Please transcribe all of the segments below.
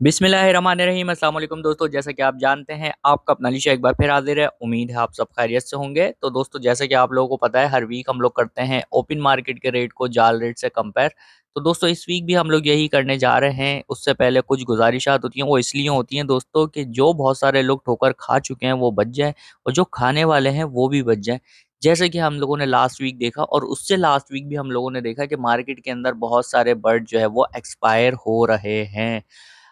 बिस्मिल्लाहिर्रहमानिर्रहीम अस्सलाम वालेकुम दोस्तों। जैसा कि आप जानते हैं, आपका अपना लिशा एक बार फिर हाजिर है। उम्मीद है आप सब खैरियत से होंगे। तो दोस्तों, जैसा कि आप लोगों को पता है, हर वीक हम लोग करते हैं ओपन मार्केट के रेट को जाल रेट से कंपेयर। तो दोस्तों, इस वीक भी हम लोग यही करने जा रहे हैं। उससे पहले कुछ गुजारिशात होती हैं, वो इसलिए होती हैं दोस्तों कि जो बहुत सारे लोग ठोकर खा चुके हैं वो बच जाए, और जो खाने वाले हैं वो भी बच जाए। जैसे कि हम लोगों ने लास्ट वीक देखा, और उससे लास्ट वीक भी हम लोगों ने देखा कि मार्केट के अंदर बहुत सारे बर्ड जो है वो एक्सपायर हो रहे हैं।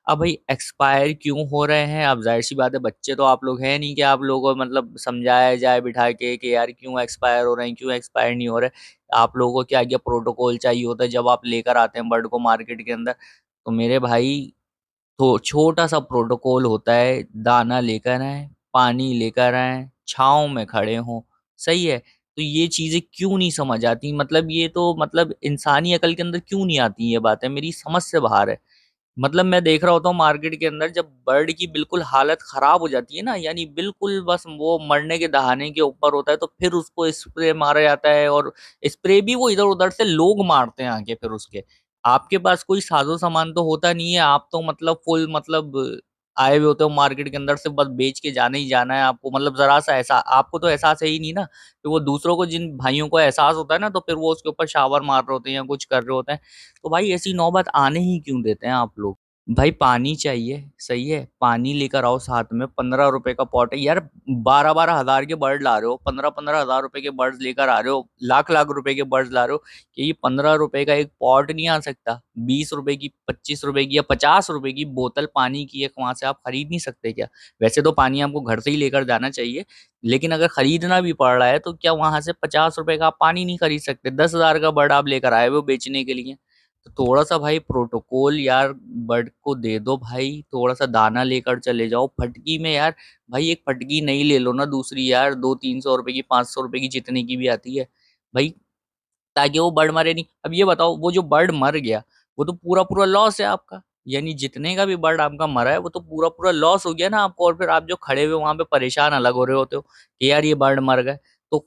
अब भाई एक्सपायर क्यों हो रहे हैं? अब जाहिर सी बात है, बच्चे तो आप लोग हैं नहीं कि आप लोगों को मतलब समझाया जाए बिठा के कि यार क्यों एक्सपायर हो रहे हैं, क्यों एक्सपायर नहीं हो रहे। आप लोगों को क्या क्या प्रोटोकॉल चाहिए होता है जब आप लेकर आते हैं बर्ड को मार्केट के अंदर। तो मेरे भाई, तो छोटा सा प्रोटोकॉल होता है, दाना लेकर आए, पानी लेकर आए, छाँव में खड़े हों। सही है। तो ये चीजें क्यों नहीं समझ आती? मतलब ये तो मतलब इंसानी अकल के अंदर क्यों नहीं आती? ये बात है मेरी समझ से बाहर है। मतलब मैं देख रहा होता हूँ मार्केट के अंदर, जब बर्ड की बिल्कुल हालत खराब हो जाती है ना, यानी बिल्कुल बस वो मरने के दहाने के ऊपर होता है, तो फिर उसको स्प्रे मारा जाता है। और स्प्रे भी वो इधर उधर से लोग मारते हैं आके फिर उसके। आपके पास कोई साजो सामान तो होता नहीं है, आप तो मतलब फुल मतलब आए हुए होते हो मार्केट के अंदर से, बस बेच के जाना ही जाना है आपको। मतलब जरा सा ऐसा आपको तो एहसास है ही नहीं ना। तो वो दूसरों को, जिन भाइयों को एहसास होता है ना, तो फिर वो उसके ऊपर शावर मार रहे होते हैं या कुछ कर रहे होते हैं। तो भाई ऐसी नौबत आने ही क्यों देते हैं आप लोग? भाई पानी चाहिए, सही है, पानी लेकर आओ साथ में। 15 रुपए का पॉट है यार। 12-12 हजार के बर्ड ला रहे हो, 15-15 हजार रुपए के बर्ड्स लेकर आ रहे हो, लाख लाख रुपए के बर्ड्स ला रहे हो। कि ये 15 रुपए का एक पॉट नहीं आ सकता? 20 रुपए की, 25 रुपए की या 50 रुपए की बोतल पानी की एक वहां से आप खरीद नहीं सकते क्या? वैसे तो पानी आपको घर से ही लेकर जाना चाहिए, लेकिन अगर खरीदना भी पड़ रहा है तो क्या वहां से 50 रुपए का आप पानी नहीं खरीद सकते? 10 हजार का बर्ड आप लेकर आए हो बेचने के लिए। तो थोड़ा सा भाई प्रोटोकॉल यार बर्ड को दे दो भाई। थोड़ा सा दाना लेकर चले जाओ फटकी में यार। भाई एक फटकी नहीं ले लो ना दूसरी यार, 200-300 रुपए की, 500 रुपए की, जितने की भी आती है भाई, ताकि वो बर्ड मरे नहीं। अब ये बताओ, वो जो बर्ड मर गया वो तो पूरा पूरा लॉस है आपका। यानी जितने का भी बर्ड आपका मरा है वो तो पूरा पूरा लॉस हो गया ना आपको। और फिर आप जो खड़े हुए वहां पे परेशान अलग हो रहे होते हो कि यार ये बर्ड मर गए। तो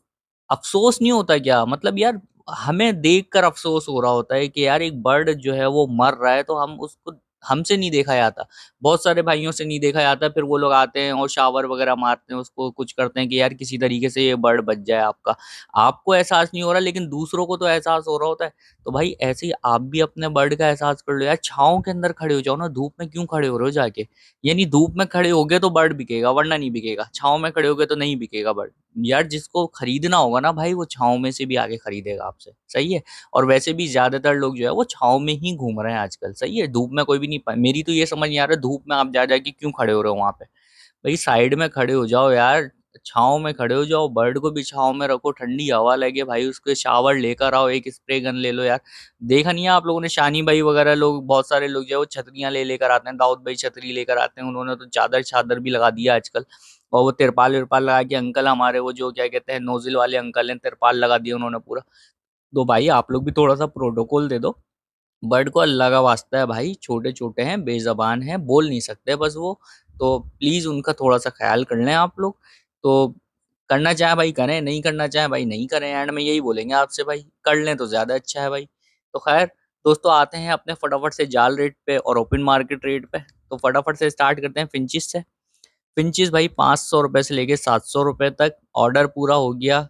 अफसोस नहीं होता क्या? मतलब यार, हमें देखकर अफसोस हो रहा होता है कि यार एक बर्ड जो है वो मर रहा है, तो हम उसको, हमसे नहीं देखा जाता, बहुत सारे भाइयों से नहीं देखा जाता। फिर वो लोग आते हैं और शावर वगैरह मारते हैं, उसको कुछ करते हैं कि यार किसी तरीके से ये बर्ड बच जाए आपका। आपको एहसास नहीं हो रहा, लेकिन दूसरों को तो एहसास हो रहा होता है। तो भाई ऐसे ही आप भी अपने बर्ड का एहसास कर लो यार। छाँव के अंदर खड़े हो जाओ ना, धूप में क्यों खड़े हो रहे हो जाके? यानी धूप में खड़े होगे तो बर्ड बिकेगा, वरना नहीं बिकेगा। छाँव में खड़े होगे तो नहीं बिकेगा बर्ड। यार जिसको खरीदना होगा ना भाई, वो छाँव में से भी आगे खरीदेगा आपसे, सही है। और वैसे भी ज्यादातर लोग जो है वो छाँव में ही घूम रहे हैं आजकल, सही है। धूप में कोई भी नहीं मेरी तो ये समझ नहीं आ रहा, धूप में आप जा जाके क्यों खड़े हो रहे हो वहां पे? भाई साइड में खड़े हो जाओ यार, छाँव में खड़े हो जाओ, बर्ड को भी छाँव में रखो, ठंडी हवा लगे भाई, उसके शावर लेकर आओ, एक स्प्रे गन ले लो यार। देखा नहीं है आप लोगों ने, शानी भाई वगैरह लोग, बहुत सारे लोग जो है वो छतरियां ले लेकर आते हैं। दाऊद भाई छतरी लेकर आते हैं, उन्होंने तो चादर चादर भी लगा दिया आजकल। और वो तिरपाल विरपाल लगा के, अंकल हमारे वो जो क्या कहते हैं नोजिल वाले अंकल हैं, तिरपाल लगा दिया उन्होंने पूरा। तो भाई आप लोग भी थोड़ा सा प्रोटोकॉल दे दो। बर्ड को अल्लाह का वास्ता है भाई, छोटे छोटे हैं, बेजबान हैं, बोल नहीं सकते बस वो। तो प्लीज उनका थोड़ा सा ख्याल कर लें आप लोग। तो करना चाहे भाई करें, नहीं करना चाहे भाई नहीं करें, एंड में यही बोलेंगे आपसे भाई, कर लें तो ज्यादा अच्छा है भाई। तो खैर दोस्तों, आते हैं अपने फटाफट से जाल रेट पे और ओपन मार्केट रेट पे। तो फटाफट से स्टार्ट करते हैं फिंचिस से। फिंचिस भाई 500 रुपए से लेके 700 रुपए तक। ऑर्डर पूरा हो गया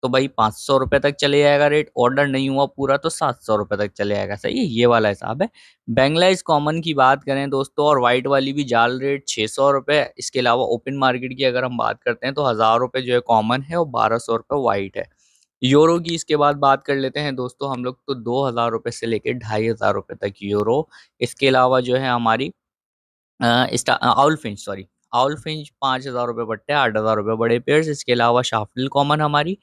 तो भाई 500 रुपए तक चले जाएगा रेट, ऑर्डर नहीं हुआ पूरा तो 700 रुपए तक चले जाएगा, सही है, ये वाला हिसाब है। बेंगलाइज कॉमन की बात करें दोस्तों, और व्हाइट वाली भी जाल रेट 600 रुपए। इसके अलावा ओपन मार्केट की अगर हम बात करते हैं तो 1000 रुपए जो है कॉमन है, और 1200 रुपए व्हाइट है। यूरो की इसके बाद बात कर लेते हैं दोस्तों हम लोग, तो 2000 रुपए से लेके 2500 रुपए तक यूरो। इसके अलावा जो है हमारी owl Finch, sorry, owl Finch 5000 रुपये बट्टे, 8000 रुपये बड़े पेयर्स। इसके अलावा शाफिल कॉमन हमारी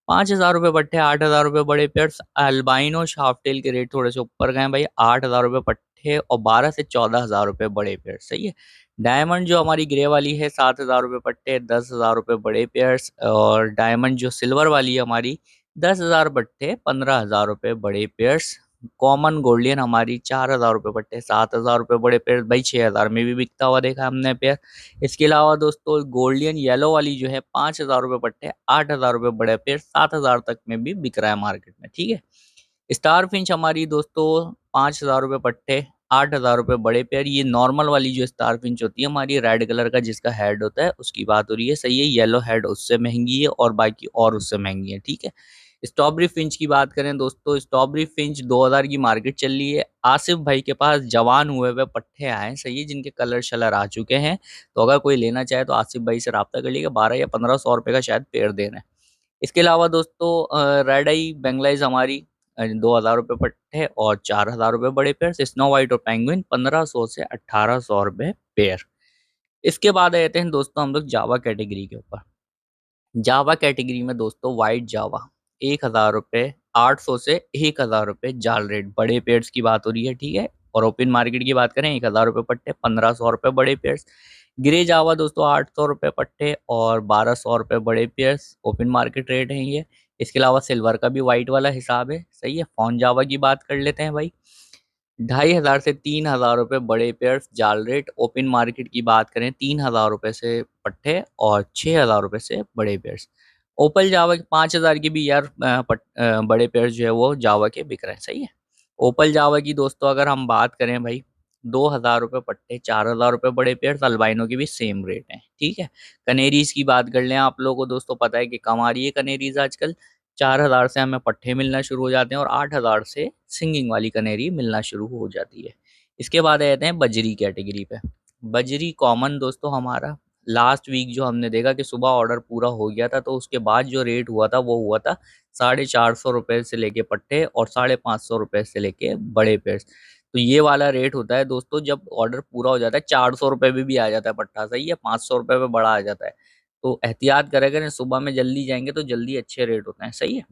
5000 रुपये पट्टे, 8000 रुपये बड़े पेयर्स। अल्बाइनो शाफ्टेल के रेट थोड़े से ऊपर गए भाई, 8000 रुपये पट्टे और 12 से 14 हजार रुपये बड़े पेयर्स, सही है। डायमंड जो हमारी ग्रे वाली है 7000 रुपये पट्टे, 10 हजार रुपये बड़े पेयर्स। और डायमंड जो सिल्वर वाली है हमारी, 10 हजार पट्टे, 15 हजार रुपये बड़े पेयर्स। कॉमन गोल्डियन हमारी 4000 रुपये पट्टे, 7000 रुपये बड़े पेयर, भाई 6000 में भी बिकता हुआ देखा हमने पेयर। इसके अलावा दोस्तों गोल्डियन येलो वाली जो है 5000 रुपये पट्टे, 8000 रुपये बड़े पेयर, 7000 तक में भी बिक रहा है मार्केट में, ठीक है। स्टार फिंच हमारी दोस्तों 5000 रुपये पट्टे, 8,000 रुपये बड़े पेयर। ये नॉर्मल वाली जो स्टार फिंच होती है हमारी रेड कलर का जिसका हेड होता है उसकी बात हो रही है, सही है। येलो हेड उससे महंगी है और बाकी और उससे महंगी है, ठीक है। स्ट्रॉबेरी फिंच की बात करें दोस्तों, स्ट्रॉबेरी फिंच 2,000 की मार्केट चल रही है। आसिफ भाई के पास जवान हुए हुए पट्टे आए हैं, सही है, जिनके कलर शलर आ चुके हैं। तो अगर कोई लेना चाहे तो आसिफ भाई से रब्ता कर लीजिएगा, 1200 या 1,500 रुपये का शायद पेयर दे रहे हैं। इसके अलावा दोस्तों रेड आई बेंगलाइज हमारी 2,000 रुपये पट्टे और 4,000 रुपये बड़े पेयर। स्नो वाइट और पेंगुइन 1,500 से 1,800 रुपये पेयर। इसके बाद आते हैं दोस्तों हम लोग जावा कैटेगरी के ऊपर। जावा कैटेगरी में दोस्तों वाइट जावा 1,000 रुपये, 800 से 1,000 रुपये जाल रेट बड़े पेयर्स की बात हो रही है, ठीक है। और ओपन मार्केट की बात करें 1,000 रुपये पट्टे, 1,500 रुपये बड़े पेयर्स। ग्रे जावा दोस्तों 800 रुपये पट्टे और 1,200 रुपये बड़े पेयर्स, ओपन मार्केट रेट है ये। इसके अलावा सिल्वर का भी वाइट वाला हिसाब है, सही है। फोन जावा की बात कर लेते हैं भाई, 2,500 से 3,000 रुपये बड़े पेयर्स जाल रेट। ओपन मार्केट की बात करें 3,000 रुपये से पट्टे और 6,000 रुपये से बड़े पेयर्स। ओपल जावा के 5,000 की भी यार बड़े पेयर्स जो है वो जावा के बिक रहे हैं, सही है। ओपल जावा की दोस्तों अगर हम बात करें भाई, 2,000 रुपये पट्टे, 4,000 रुपये बड़े पेयर्स। अल्बाइनो की भी सेम रेट है, ठीक है। कनेरीज की बात कर लें, आप लोगों को दोस्तों पता है कि कम आ रही है कनेरीज आजकल। 4,000 से हमें पट्टे मिलना शुरू हो जाते हैं और 8,000 से सिंगिंग वाली कनेरी मिलना शुरू हो जाती है। इसके बाद आते हैं बजरी कैटेगरी पे। बजरी कॉमन दोस्तों हमारा लास्ट वीक जो हमने देखा कि सुबह ऑर्डर पूरा हो गया था, तो उसके बाद जो रेट हुआ था वो हुआ था 450 रुपये से लेके पट्टे और 550 रुपये से लेके बड़े पेयर्स। तो ये वाला रेट होता है दोस्तों जब ऑर्डर पूरा हो जाता है, 400 रुपये में भी आ जाता है पट्टा, सही है, 500 रुपये में बड़ा आ जाता है। तो एहतियात करें, अगर सुबह में जल्दी जाएंगे तो जल्दी अच्छे रेट होते हैं, सही है।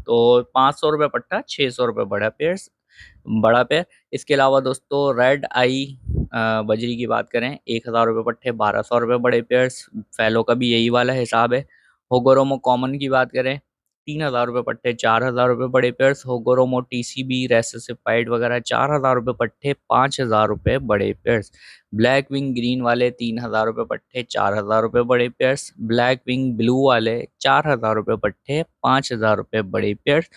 तो 500 रुपये पट्टा, 600 रुपये बड़ा पेयर्स, बड़ा पेयर। इसके अलावा दोस्तों रेड आई बजरी की बात करें 1,000 रुपये पट्टे, 1,200 रुपये बड़े पेयर्स। फैलो का भी यही वाला हिसाब है। होगोरोमो कॉमन की बात करें 3,000 रुपये पट्टे, 4,000 रुपये बड़े पेयर्स। होगोरोमो टीसीबी रेसिसिपाइड वगैरह 4,000 रुपये पट्टे, 5,000 रुपये बड़े पेयर्स। ब्लैक विंग ग्रीन वाले 3,000 रुपये पट्टे, 4,000 रुपये बड़े पेयर्स। ब्लैक विंग ब्लू वाले 4,000 रुपये पट्टे, 5,000 रुपये बड़े पेयर्स।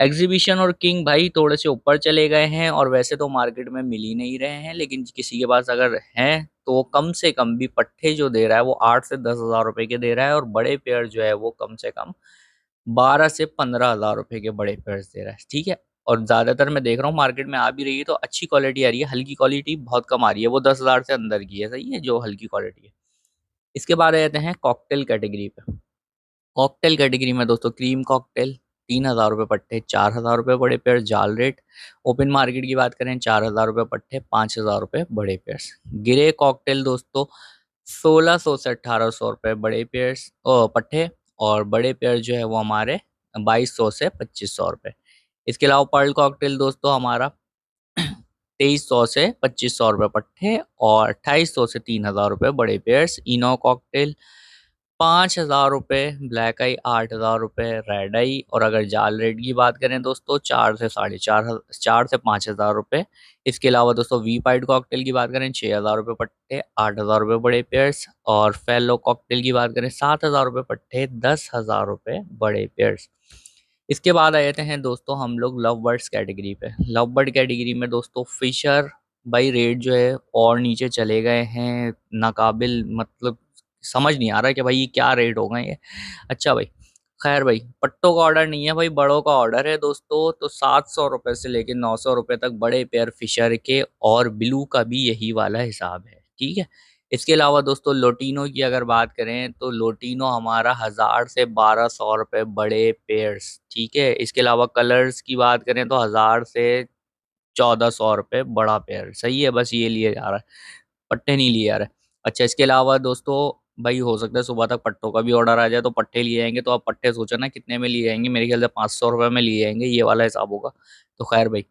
एग्जीबिशन और किंग भाई थोड़े से ऊपर चले गए हैं और वैसे तो मार्केट में मिल ही नहीं रहे हैं, लेकिन किसी के पास अगर हैं तो वो कम से कम भी पट्टे जो दे रहा है वो 8 से 10,000 रुपए के दे रहा है और बड़े पेयर जो है वो कम से कम 12 से 15,000 रुपए के बड़े पेयर्स दे रहा है, ठीक है। और ज्यादातर मैं देख रहा हूँ मार्केट में आ भी रही है तो अच्छी क्वालिटी आ रही है, हल्की क्वालिटी बहुत कम आ रही है, वो 10,000 से अंदर की है, सही है, जो हल्की क्वालिटी है। इसके बाद आ जाते हैं कॉकटेल कैटेगरी पे। कॉकटेल कैटेगरी में दोस्तों क्रीम कॉकटेल 3,000 रुपये पट्टे, 4,000 रुपये बड़े पेयर जाल रेट। ओपन मार्केट की बात करें 4,000 रुपये पट्टे, 5,000 रुपये बड़े पेयर्स। ग्रे कॉकटेल दोस्तों 1,600 से 1,800 रुपये बड़े पेयर्स पट्टे और बड़े पेयर जो है वो हमारे 2,200 से 2,500 रुपये। इसके अलावा पर्ल कॉकटेल दोस्तों हमारा 2,300 से 2,500 रुपये पट्टे और 2,250 से 3,000 रुपये बड़े पेयर्स। इनो कॉकटेल 5,000 रुपये, ब्लैक आई 8,000 रुपये, रेड आई। और अगर जाल रेड की बात करें दोस्तों 4 से 5,500 रुपये। इसके अलावा दोस्तों वी पाइड कॉकटेल की बात करें 6,000 रुपये पट्टे, 8,000 रुपये बड़े पेयर्स। और फेलो कॉकटेल की बात करें 7,000 रुपये पट्टे, 10,000 रुपये बड़े पेयर्स। इसके बाद आ जाते हैं दोस्तों हम लोग लव बर्ड्स कैटेगरी पे। लव बर्ड कैटेगरी में दोस्तों फिशर भाई रेट जो है और नीचे चले गए हैं, नाकाबिल, मतलब समझ नहीं आ रहा कि भाई ये क्या रेट हो गए ये। अच्छा भाई, खैर भाई, पट्टों का ऑर्डर नहीं है भाई, बड़ों का ऑर्डर है दोस्तों। तो 700 रुपये से लेकर 900 रुपये तक बड़े पेयर फिशर के और ब्लू का भी यही वाला हिसाब है, ठीक है। इसके अलावा दोस्तों लोटिनो की अगर बात करें तो लोटिनो हमारा 1,000 से 1,200 रुपये बड़े पेयर्स, ठीक है। इसके अलावा कलर्स की बात करें तो 1,000 से 1,400 रुपये बड़ा पेयर, सही है। बस ये लिए जा रहा है, पट्टे नहीं लिए जा रहे। अच्छा, इसके अलावा दोस्तों भाई हो सकता है सुबह तक पट्टों का भी ऑर्डर आ जाए तो पट्टे लिए जाएंगे। तो आप पट्टे सोचो ना कितने में लिए जाएंगे, मेरे ख्याल से 500 रुपये में लिए जाएंगे, ये वाला हिसाब होगा। तो खैर भाई,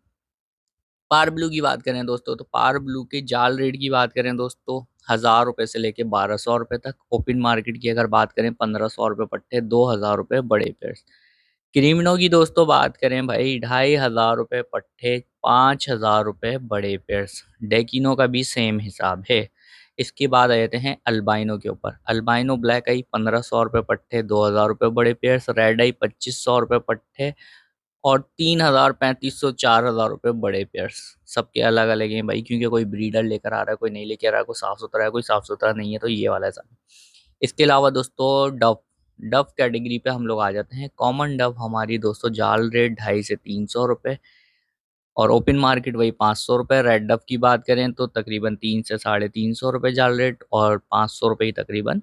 पार ब्लू की बात करें दोस्तों तो पार ब्लू के जाल रेट की बात करें दोस्तों 1,000 रुपये से लेके 1,200 रुपये तक। ओपन मार्केट की अगर बात करें 1,500 रुपये पट्टे, 2,000 रुपये बड़े पेयर्स। क्रिमिनो की दोस्तों बात करें भाई 2,500 रुपये पट्टे, 5,000 रुपये बड़े पेयर्स। डेकिनो का भी सेम हिसाब है। इसके बाद आ जाते हैं अल्बाइनो के ऊपर। अल्बाइनो ब्लैक आई 1,500 रुपये पट्टे, 2,000 रुपये बड़े पेयर्स। रेड आई 2,500 रुपये पट्टे और 3000, 3500, 4000 रुपये बड़े पेयर्स। सबके अलग अलग हैं भाई, क्योंकि कोई ब्रीडर लेकर आ रहा है, कोई नहीं लेकर आ रहा है, कोई साफ सुथरा है, कोई साफ सुथरा नहीं है, तो ये वाला है सब। इसके अलावा दोस्तों डव, डव कैटेगरी पे हम लोग आ जाते हैं। कॉमन डव हमारी दोस्तों जाल रेट 250 से 300 रुपये, और ओपन मार्केट वही 500 रुपये। रेड डव की बात करें तो तकरीबन 300 से 350 रुपये जाल रेट, और 500 रुपये ही तकरीबन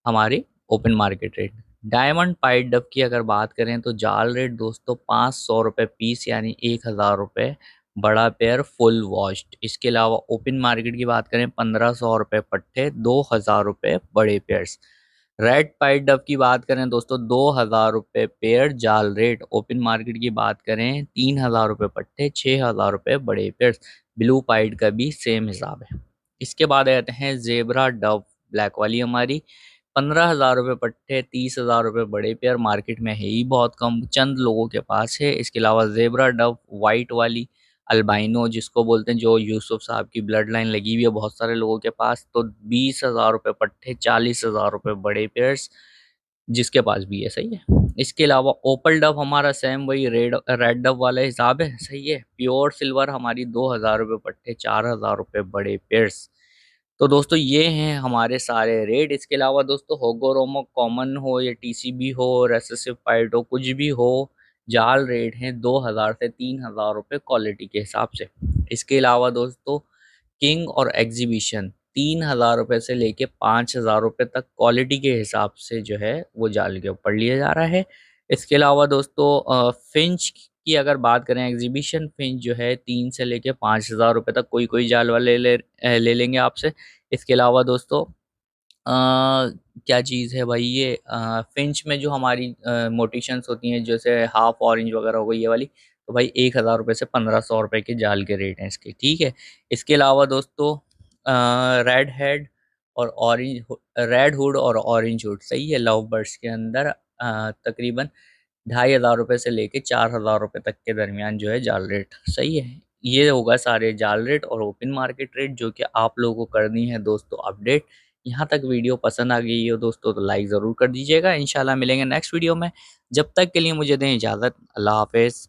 हमारी open market rate. Diamond pied dub की अगर बात करें तो जाल रेट दोस्तों 500 रुपये पीस, यानी 1000 रुपये बड़ा पेयर फुल वॉश्ड। इसके अलावा ओपन मार्केट की बात करें 1500 रुपये पट्टे, 2000 रुपये बड़े पेयर्स। रेड पाइड डब की बात करें दोस्तों 2000 रुपये पेयर जाल रेट। ओपन मार्केट की बात करें 3000 रुपये पट्टे, 6000 रुपये बड़े पेयर्स। ब्लू पाइड का भी सेम हिसाब है। इसके बाद आते हैं जेबरा डब ब्लैक वाली हमारी, 15,000 रुपये पट्टे, 30,000 रुपये बड़े पेयर। मार्केट में है ही बहुत कम, चंद लोगों के पास है। इसके अलावा जेबरा डव वाइट वाली अल्बाइनो जिसको बोलते हैं, जो यूसुफ साहब की ब्लड लाइन लगी हुई है बहुत सारे लोगों के पास, तो 20,000 रुपये पट्टे, 40,000 रुपये बड़े पेयर्स, जिसके पास भी है। सही है। इसके अलावा ओपल डव हमारा सेम वही रेड डव वाला हिसाब है। सही है। प्योर सिल्वर हमारी 2,000 रुपये पट्टे, 4,000 रुपये बड़े पेयर्स। तो दोस्तों ये हैं हमारे सारे रेट। इसके अलावा दोस्तों होगोरोमो कॉमन हो या टीसीबी हो, रेसेसिव पाइट हो, कुछ भी हो, जाल रेट हैं 2,000 से 3,000 रुपये क्वालिटी के हिसाब से। इसके अलावा दोस्तों किंग और एग्जीबिशन 3,000 रुपये से लेके 5,000 रुपये तक क्वालिटी के हिसाब से जो है वो जाल के ऊपर लिया जा रहा है। इसके अलावा दोस्तों फिंच की अगर बात करें, एग्जीबिशन फिंच जो है 3 से लेके 5,000 रुपये तक कोई कोई जाल वाले ले लेंगे आपसे। इसके अलावा दोस्तों क्या चीज़ है भाई, ये फिंच में जो हमारी मोटिशंस होती हैं, जैसे हाफ ऑरेंज वगैरह हो गई ये वाली, तो भाई 1,000 रुपये से 1,500 रुपये के जाल के रेट हैं इसके। ठीक है। इसके अलावा दोस्तों रेड हेड और ऑरेंज, रेड हुड और ऑरेंज हुड, सही है, लव बर्ड्स के अंदर तकरीबन 2,500 रुपये से लेके 4,000 रुपये तक के दरमियान जो है जाल रेट। सही है। ये होगा सारे जाल रेट और ओपन मार्केट रेट जो कि आप लोगों को करनी है दोस्तों अपडेट। यहाँ तक वीडियो पसंद आ गई हो दोस्तों तो लाइक ज़रूर कर दीजिएगा। इंशाल्लाह मिलेंगे नेक्स्ट वीडियो में। जब तक के लिए मुझे दें इजाज़त। अल्लाह हाफ़िज़।